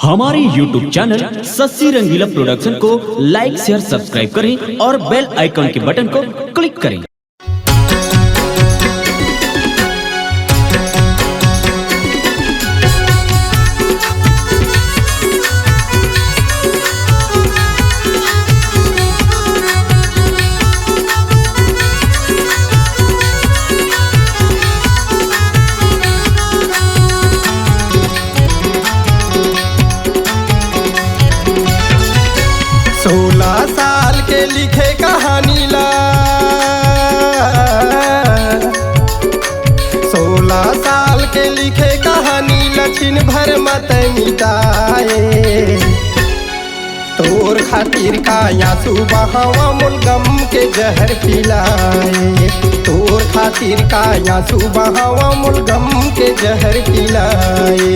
हमारे YouTube channel Shashi Rangila production को लाइक share subscribe करें और बेल आइकन के बटन को क्लिक करें। सोलह साल के लिखे कहानी ला 16 साल के लिखे कहानी लछिन भर मत मिटाए। तोर खातिर काया सुबहवा मुल गम के जहर पिलाए। तोर खातिर काया सुबहवा मुल गम के जहर पिलाए।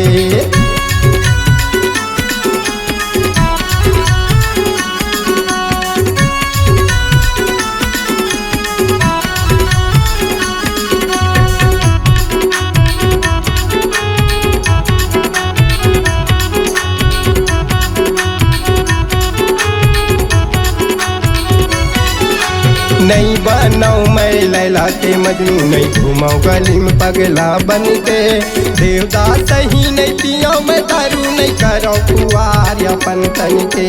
नहीं बनाऊ मैं लैला के मजनू, नहीं घुमाऊ गली में पगला बन के। देवदास ही नहीं पियाऊ मैं दारू, नहीं कराऊ कुआर अपन तन के।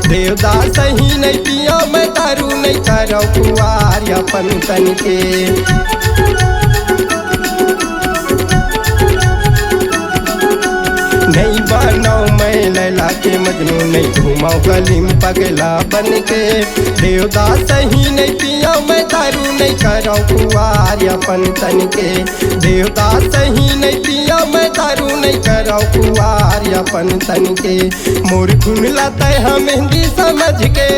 देवदास ही नहीं पियाऊ मैं दारू, नहीं कराऊ कुआर अपन तन के। नहीं बनाऊ मैं लैला के मजनू, नहीं घुमाऊ गली में पगला बन के। देवदास ही नहीं पियाऊ मैं दारू, नहीं कराऊ कुआर अपन तन के। देवदास ही नहीं पियाऊ मैं दारू, नहीं कराऊ कुआर अपन तन के। मोर खुन लाता है मेहंदी समझ के।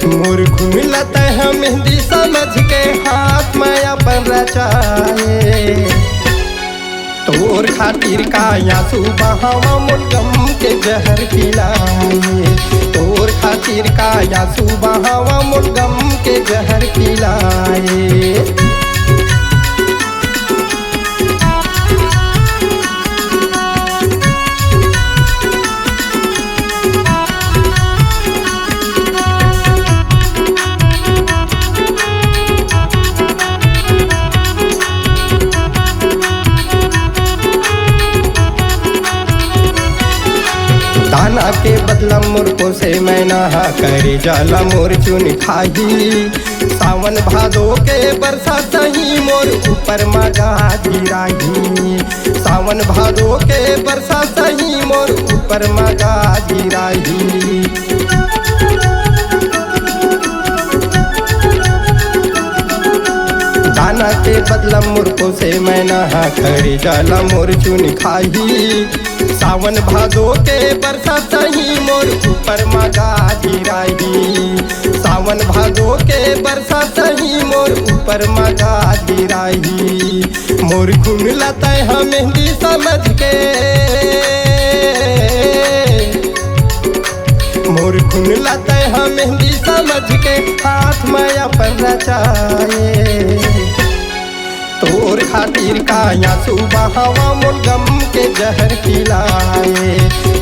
मोर खुन लाता है मेहंदी समझ के, हाथ में अपन रचाए। तोर खातिर काया सुबहवा मुल गम के जहर पिलाए। तोर खातिर काया सुबहवा मुल गम के जहर पिलाए। दाना के बदला मुर्को से मैं नहा करे जाला मोर चुन खाही। सावन भादो के बरसा सही मोर ऊपर मगा गिराही। सावन भादो के बरसा सही मोर ऊपर मगा गिराही। दाना के बदला मुर्को से मैं नहा करे जाला मोर चुन खाही। सावन भादो के बरसा सही मोर ऊपर मगा गिराही। सावन भादो के बरसा सही मोर ऊपर मगा गिराही। मोर खुन लाता है मेहंदी समझ के। मोर खुन लाता है मेहंदी समझ के, हाथ में अपन रचाए। तोर खातिर काया सुबहवा मुल गम के जहर पिलाए।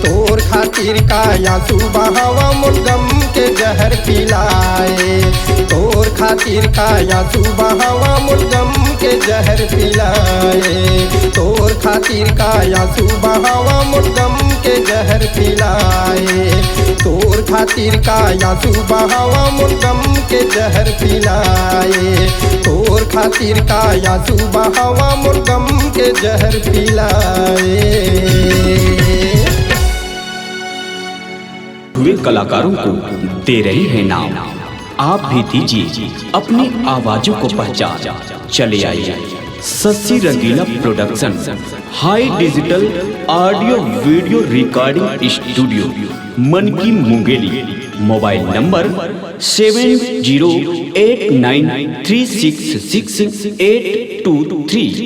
तोर खातिर काया सुबहवा मुल गम के जहर पिलाए। तोर खातिर काया सुबहवा मुल गम के जहर पिलाए। तोर खातिर काया सुबहवा मुल गम के जहर पिलाए। तोर खातिर काया सुबहवा मुल गम के जहर पिलाए। तोर खातिर काया सुबहवा मुल गम के जहर पिलाए। हुए कलाकारों को दे रही है नाम, आप भी दीजिए अपनी आवाजों को पहचान। चले आइए Sassi Rangila production high digital audio video recording studio Manki Mungeli. Mobile number 708936668823।